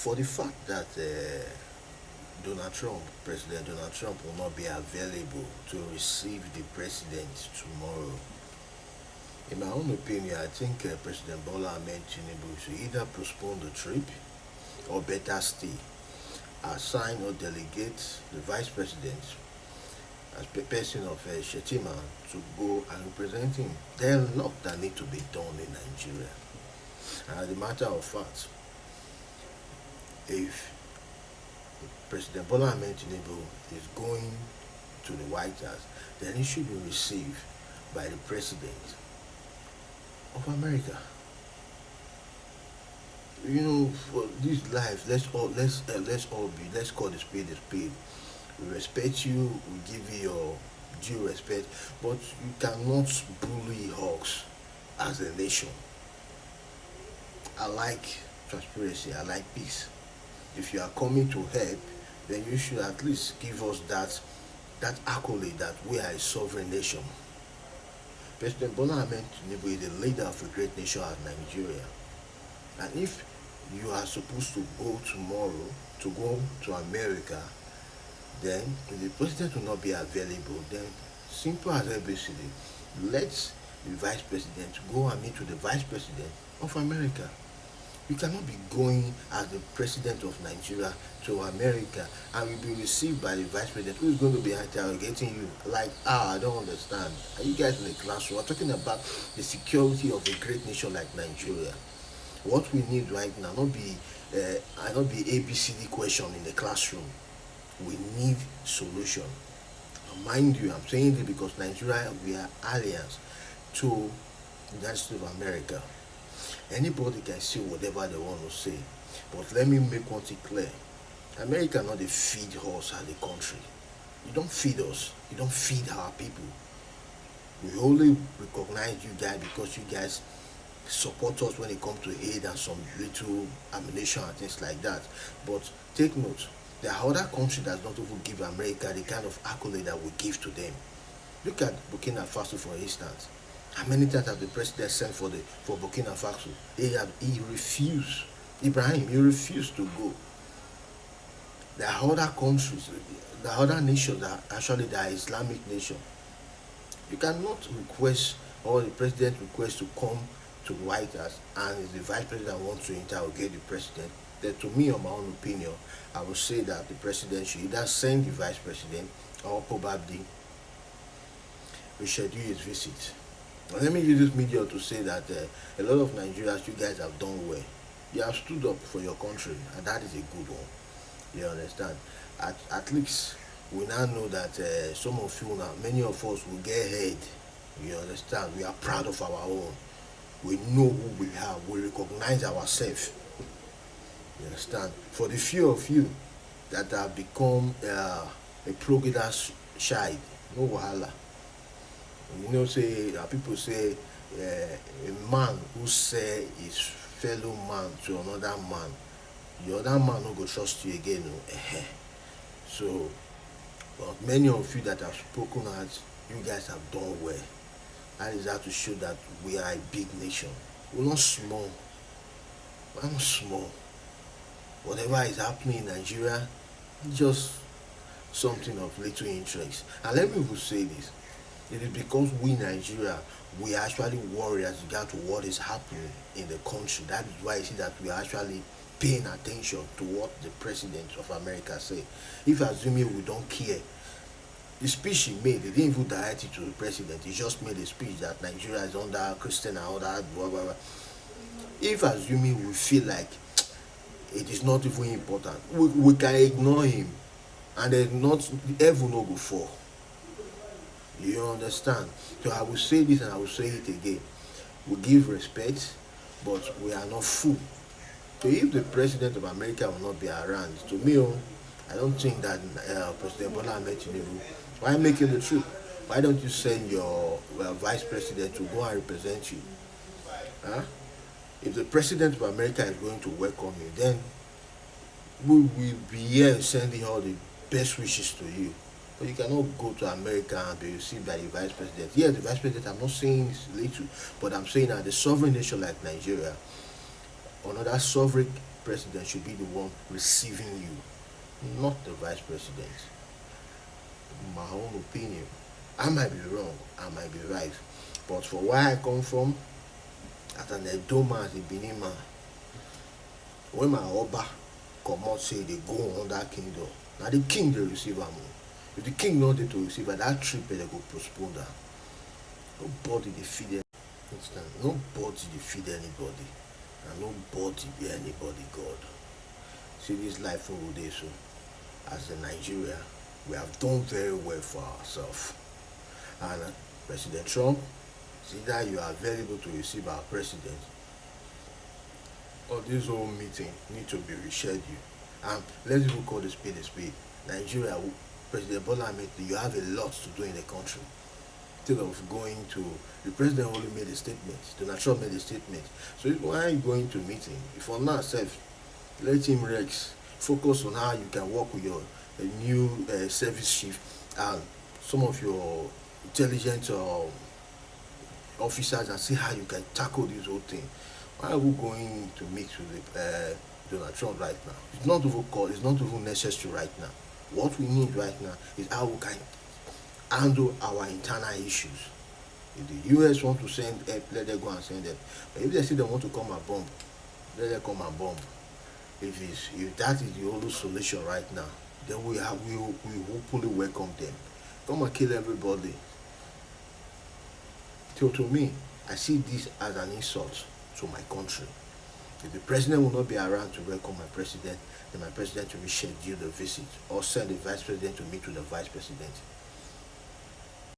for the fact that President Donald Trump will not be available to receive the president tomorrow. In my own opinion, I think President Bola Ahmed Tinubu should either postpone the trip or better still, assign or delegate the vice president as person of Shetima to go and represent him. There are a lot that need to be done in Nigeria. And as a matter of fact, if President Bola Ahmed Tinubu is going to the White House, then he should be received by the President of America. You know, for this life, let's call the spade a spade. We respect you, we give you your due respect, but you cannot bully us as a nation. I like transparency, I like peace. If you are coming to help, then you should at least give us that accolade that we are a sovereign nation. President Bola Ahmed Tinubu is the leader of a great nation as Nigeria. And if you are supposed to go tomorrow to go to America, then if the president will not be available, then simple as ABCD, let the vice president go and meet with the vice president of America. You cannot be going as the president of Nigeria to America and will be received by the vice president who is going to be interrogating you like, I don't understand. Are you guys in the classroom? We're talking about the security of a great nation like Nigeria. What we need right now, not be ABCD question in the classroom. We need solution. And mind you, I'm saying this because Nigeria, we are alliance to the United States of America. Anybody can say whatever they want to say, but let me make one thing clear. America not they feed us as a country. You don't feed us. You don't feed our people. We only recognize you guys because you guys support us when it comes to aid and some little ammunition and things like that. But take note, there are other countries that don't even give America the kind of accolade that we give to them. Look at Burkina Faso, for instance. How many times have the president sent for Burkina Faso? He refused. Ibrahim, he refused to go. There are other countries, there are other nations that actually they are Islamic nation. You cannot request or the president request to come to the White House and the vice president wants to interrogate the president. Then to me, on my own opinion, I would say that the president should either send the vice president or probably reschedule his visit. Let me use this media to say that a lot of Nigerians, you guys have done well. You have stood up for your country, and that is a good one. You understand? At least we now know that some of you now, many of us will get ahead. You understand? We are proud of our own. We know who we are. We recognize ourselves. You understand? For the few of you that have become a pro-leader child, no wahala. You know, people say a man who say his fellow man to another man, the other man no go trust you again. So, but many of you that have spoken out, you guys have done well. That is how to show that we are a big nation. We're not small. We're not small. Whatever is happening in Nigeria, just something of little interest. And let me even say this. It is because we Nigeria, we are actually worried as regard to what is happening in the country. That is why you see that we are actually paying attention to what the president of America say. If assuming we don't care, the speech he made, they didn't even direct it to the president. He just made a speech that Nigeria is under Christian and all that, blah, blah, blah. If assuming we feel like it is not even important, we can ignore him and there's not, heaven no go fall. You understand? So I will say this and I will say it again. We give respect, but we are not fool. So if the president of America will not be around, to me, I don't think that President Bola Ahmed Tinubu, why making the trip? Why don't you send your vice president to go and represent you? Huh? If the president of America is going to welcome you, then we will be here sending all the best wishes to you. But you cannot go to America and be received by the vice president. Yes, the vice president, I'm not saying it's little, but I'm saying that the sovereign nation like Nigeria, another sovereign president should be the one receiving you, not the vice president. My own opinion. I might be wrong, I might be right. But for where I come from, as an Edoma, as a Benin man, when my Oba come out say they go on that kingdom, now the king they receive am. If the king not there to receive am, that trip they go postpone that. Nobody they feed them. Understand? Nobody they feed anybody. And nobody be anybody God. See this life over there, so as a Nigeria, we have done very well for ourselves. And President Trump, it's either you are available to receive our president, or this whole meeting need to be rescheduled. And let's even call the spade a spade. Nigeria, President Bola Ahmed, you have a lot to do in the country. Instead of going to, the president only made a statement, Donald Trump made a statement. So why are you going to meeting? For now, self, let him Rex focus on how you can work with your new service chief and some of your intelligent officers and see how you can tackle this whole thing. Why are we going to meet with Donald Trump right now? It's not even called, it's not even necessary right now. What we need right now is how we can handle our internal issues. If the US want to send help, let them go and send help. But if they say they want to come and bomb, let them come and bomb. If that is the only solution right now, then we openly welcome them. Come and kill everybody. So to me, I see this as an insult to my country. If the president will not be around to welcome my president, then my president will reschedule the visit or send the vice president to meet with the vice president.